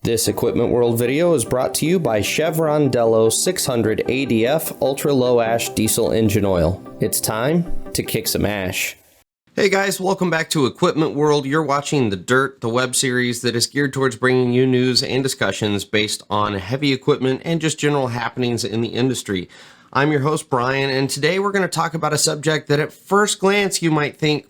This Equipment World video is brought to you by Chevron 600 ADF Ultra Low Ash Diesel Engine Oil. It's time to kick some ash. Hey guys, welcome back to Equipment World. You're watching The Dirt, the web series that is geared towards bringing you news and discussions based on heavy equipment and just general happenings in the industry. I'm your host, Brian, and today we're going to talk about a subject that at first glance you might think,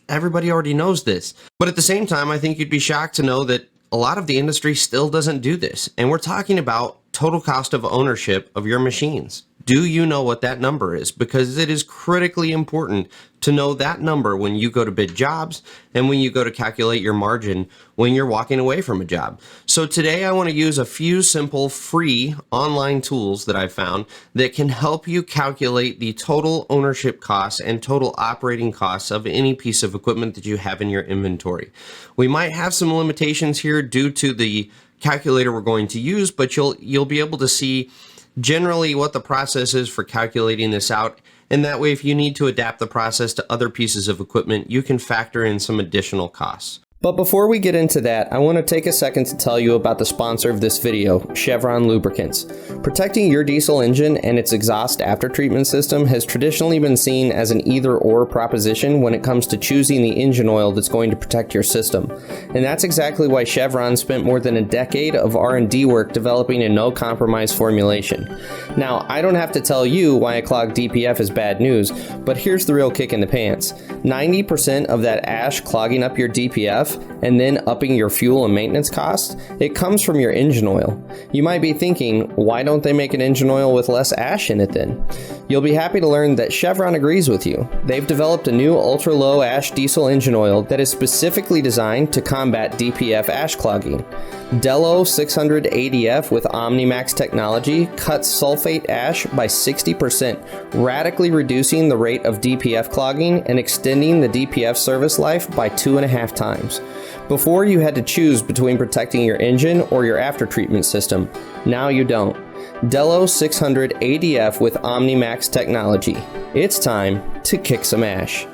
everybody already knows this. But at the same time, I think you'd be shocked to know that a lot of the industry still doesn't do this. And we're talking about total cost of ownership of your machines. Do you know what that number is? Because it is critically important to know that number when you go to bid jobs and when you go to calculate your margin when you're walking away from a job. So today I want to use a few simple free online tools that I've found that can help you calculate the total ownership costs and total operating costs of any piece of equipment that you have in your inventory. We might have some limitations here due to the calculator we're going to use, but you'll be able to see generally what the process is for calculating this out, and that way if you need to adapt the process to other pieces of equipment, you can factor in some additional costs. But before we get into that, I want to take a second to tell you about the sponsor of this video, Chevron Lubricants. Protecting your diesel engine and its exhaust aftertreatment system has traditionally been seen as an either-or proposition when it comes to choosing the engine oil that's going to protect your system. And that's exactly why Chevron spent more than a decade of R&D work developing a no-compromise formulation. Now, I don't have to tell you why a clogged DPF is bad news, but here's the real kick in the pants. 90% of that ash clogging up your DPF and then upping your fuel and maintenance costs, it comes from your engine oil. You might be thinking, why don't they make an engine oil with less ash in it then? You'll be happy to learn that Chevron agrees with you. They've developed a new ultra low ash diesel engine oil that is specifically designed to combat DPF ash clogging. 600 ADF with OmniMax technology cuts sulfate ash by 60%, radically reducing the rate of DPF clogging and extending the DPF service life by 2.5 times. Before you had to choose between protecting your engine or your aftertreatment system. Now you don't. 600 ADF with OmniMax technology. It's time to kick some ash.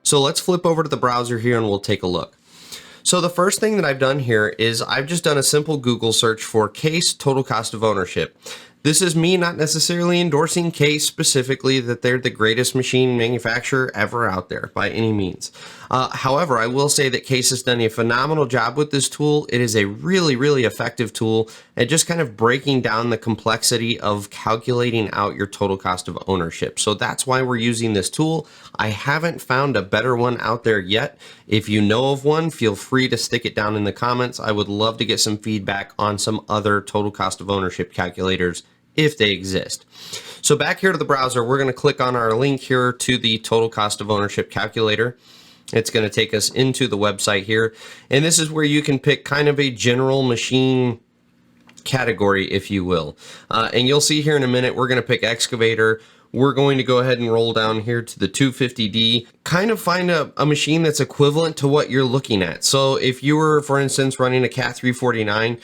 So let's flip over to the browser here and we'll take a look. So the first thing that I've done here is I've just done a simple Google search for Case total cost of ownership. This is me not necessarily endorsing Case specifically that they're the greatest machine manufacturer ever out there by any means. However, I will say that Case has done a phenomenal job with this tool. It is a really, really effective tool at just kind of breaking down the complexity of calculating out your total cost of ownership. So that's why we're using this tool. I haven't found a better one out there yet. If you know of one, feel free to stick it down in the comments. I would love to get some feedback on some other total cost of ownership calculators if they exist. So back here to the browser, we're going to click on our link here to the total cost of ownership calculator. It's going to take us into the website here, and this is where you can pick kind of a general machine category, if you will. And you'll see here in a minute, we're going to pick excavator. We're going to go ahead and roll down here to the 250D, kind of find a machine that's equivalent to what you're looking at. So if you were, for instance, running a Cat 349,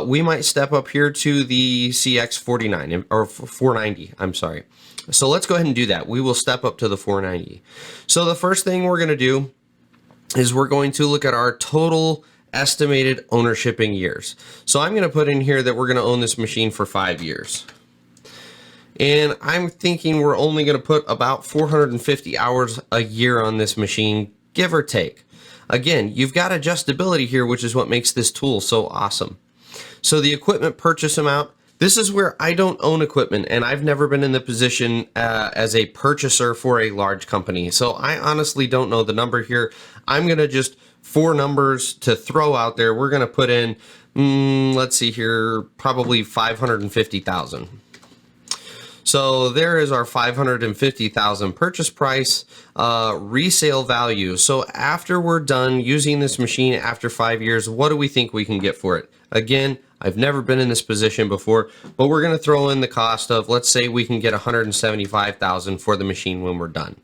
we might step up here to the CX49, or 490, I'm sorry. So let's go ahead and do that. We will step up to the 490. So the first thing we're going to do is we're going to look at our total estimated ownership in years. So I'm going to put in here that we're going to own this machine for 5 years. And I'm thinking we're only going to put about 450 hours a year on this machine, give or take. Again, you've got adjustability here, which is what makes this tool so awesome. So the equipment purchase amount, this is where I don't own equipment, and I've never been in the position as a purchaser for a large company. So I honestly don't know the number here. I'm going to just, four numbers to throw out there, we're going to put in, let's see here, probably 550,000. So there is our 550,000 purchase price, resale value. So after we're done using this machine after 5 years, what do we think we can get for it? Again, I've never been in this position before, but we're going to throw in the cost of, let's say we can get 175,000 for the machine when we're done.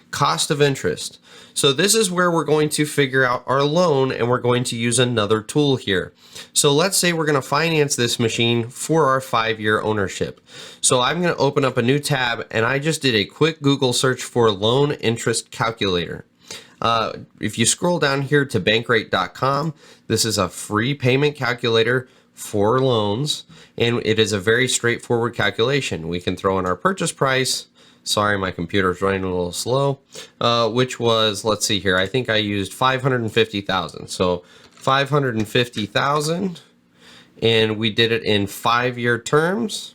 Cost of interest. So this is where we're going to figure out our loan, and we're going to use another tool here. So let's say we're going to finance this machine for our 5-year ownership. So I'm going to open up a new tab, and I just did a quick Google search for loan interest calculator. If you scroll down here to bankrate.com, this is a free payment calculator for loans, and it is a very straightforward calculation. We can throw in our purchase price. Sorry, my computer's running a little slow, which was, let's see here, I think I used 550,000. So 550,000, and we did it in 5-year terms.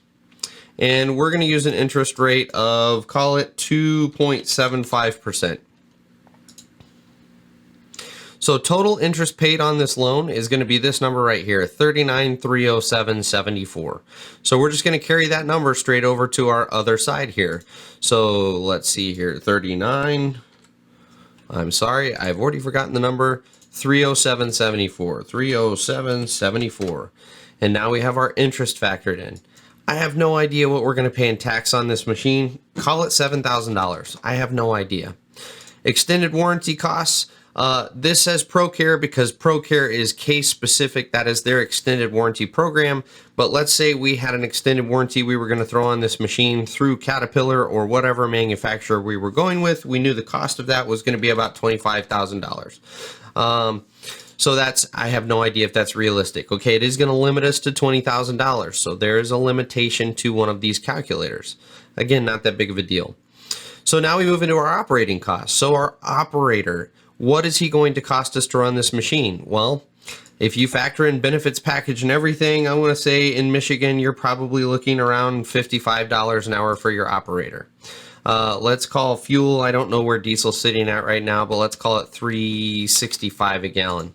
And we're going to use an interest rate of, call it 2.75%. So total interest paid on this loan is going to be this number right here, $39,307.74. So we're just going to carry that number straight over to our other side here. So let's see here, 39. I'm sorry, I've already forgotten the number. 307.74, 307.74. And now we have our interest factored in. I have no idea what we're going to pay in tax on this machine. Call it $7,000. I have no idea. Extended warranty costs. This says ProCare because ProCare is case specific. That is their extended warranty program. But let's say we had an extended warranty we were going to throw on this machine through Caterpillar or whatever manufacturer we were going with. We knew the cost of that was going to be about $25,000. So I have no idea if that's realistic. Okay, it is going to limit us to $20,000. So there is a limitation to one of these calculators. Again, not that big of a deal. So now we move into our operating costs. So our operator, what is he going to cost us to run this machine? Well, if you factor in benefits package and everything, I want to say in Michigan, you're probably looking around $55 an hour for your operator. Let's call fuel, I don't know where diesel's sitting at right now, but let's call it $3.65 a gallon.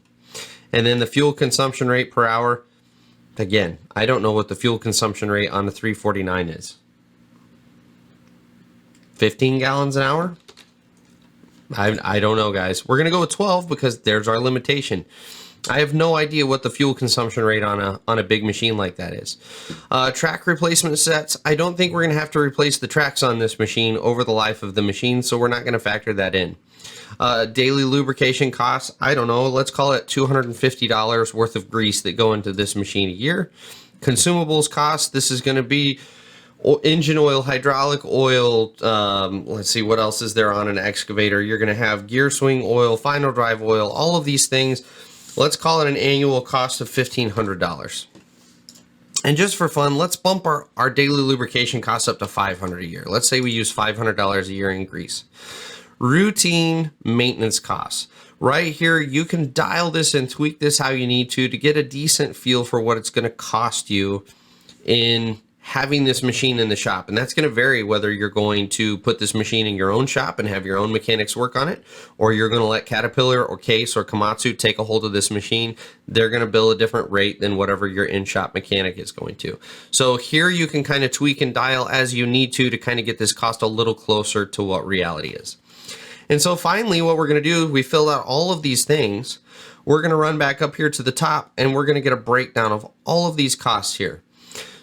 And then the fuel consumption rate per hour, again, I don't know what the fuel consumption rate on the 349 is. 15 gallons an hour? I don't know, guys. We're going to go with 12 because there's our limitation. I have no idea what the fuel consumption rate on a big machine like that is. Track replacement sets. I don't think we're going to have to replace the tracks on this machine over the life of the machine, so we're not going to factor that in. Daily lubrication costs. I don't know. Let's call it $250 worth of grease that go into this machine a year. Consumables costs. This is going to be engine oil, hydraulic oil, let's see, what else is there on an excavator? You're going to have gear swing oil, final drive oil, all of these things. Let's call it an annual cost of $1,500. And just for fun, let's bump our daily lubrication costs up to $500 a year. Let's say we use $500 a year in grease. Routine maintenance costs. Right here, you can dial this and tweak this how you need to get a decent feel for what it's going to cost you in having this machine in the shop. And that's going to vary whether you're going to put this machine in your own shop and have your own mechanics work on it, or you're going to let Caterpillar or Case or Komatsu take a hold of this machine. They're going to bill a different rate than whatever your in-shop mechanic is going to. So here you can kind of tweak and dial as you need to kind of get this cost a little closer to what reality is. And so finally, what we're going to do, we filled out all of these things. We're going to run back up here to the top and we're going to get a breakdown of all of these costs here.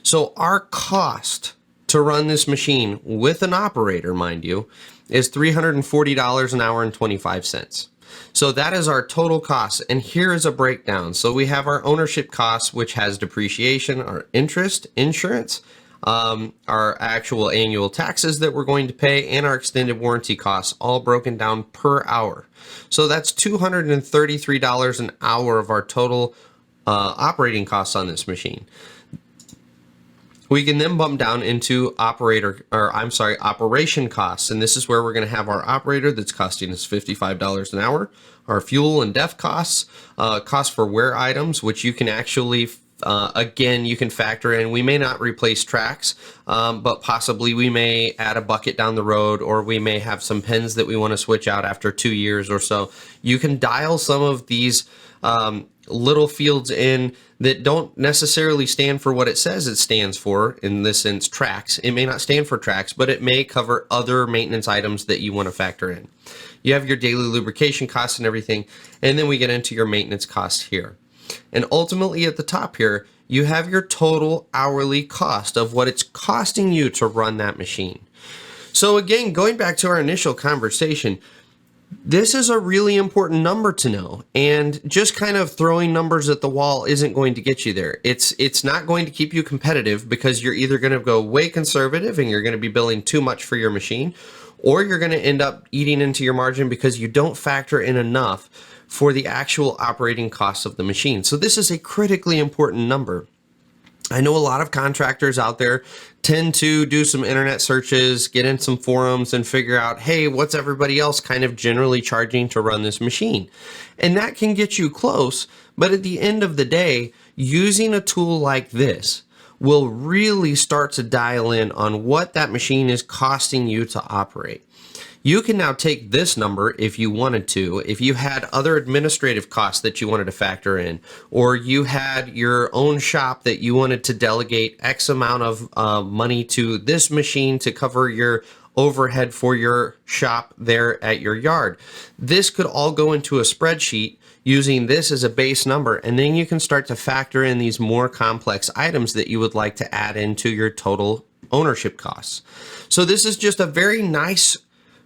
So our cost to run this machine with an operator, mind you, is $340 an hour and 25 cents. So that is our total cost. And here is a breakdown. So we have our ownership costs, which has depreciation, our interest, insurance, our actual annual taxes that we're going to pay, and our extended warranty costs, all broken down per hour. So that's $233 an hour of our total operating costs on this machine. We can then bump down into operation costs. And this is where we're going to have our operator that's costing us $55 an hour, our fuel and def costs, costs for wear items, which you can actually, again, you can factor in. We may not replace tracks, but possibly we may add a bucket down the road, or we may have some pins that we want to switch out after 2 years or so. You can dial some of these little fields in that don't necessarily stand for what it says it stands for, in this sense, tracks. It may not stand for tracks, but it may cover other maintenance items that you want to factor in. You have your daily lubrication costs and everything, and then we get into your maintenance costs here. And ultimately at the top here, you have your total hourly cost of what it's costing you to run that machine. So again, going back to our initial conversation, this is a really important number to know, and just kind of throwing numbers at the wall isn't going to get you there. It's not going to keep you competitive, because you're either going to go way conservative and you're going to be billing too much for your machine, or you're going to end up eating into your margin because you don't factor in enough for the actual operating costs of the machine. So this is a critically important number. I know a lot of contractors out there tend to do some internet searches, get in some forums and figure out, hey, what's everybody else kind of generally charging to run this machine? And that can get you close, but at the end of the day, using a tool like this will really start to dial in on what that machine is costing you to operate. You can now take this number if you wanted to, if you had other administrative costs that you wanted to factor in, or you had your own shop that you wanted to delegate X amount of money to this machine to cover your overhead for your shop there at your yard. This could all go into a spreadsheet using this as a base number, and then you can start to factor in these more complex items that you would like to add into your total ownership costs. So this is just a very nice,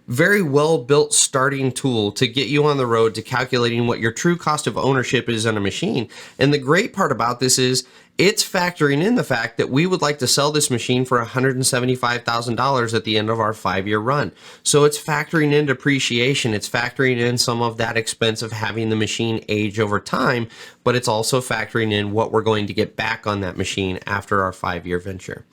very well built starting tool to get you on the road to calculating what your true cost of ownership is on a machine. And the great part about this is it's factoring in the fact that we would like to sell this machine for $175,000 at the end of our 5-year run. So it's factoring in depreciation, it's factoring in some of that expense of having the machine age over time, but it's also factoring in what we're going to get back on that machine after our 5-year venture.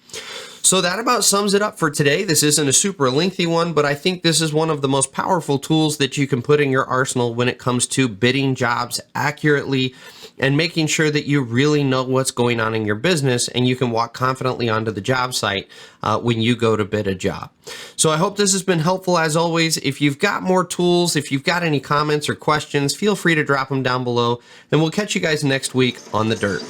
So that about sums it up for today. This isn't a super lengthy one, but I think this is one of the most powerful tools that you can put in your arsenal when it comes to bidding jobs accurately and making sure that you really know what's going on in your business and you can walk confidently onto the job site when you go to bid a job. So I hope this has been helpful as always. If you've got more tools, if you've got any comments or questions, feel free to drop them down below, and we'll catch you guys next week on The Dirt.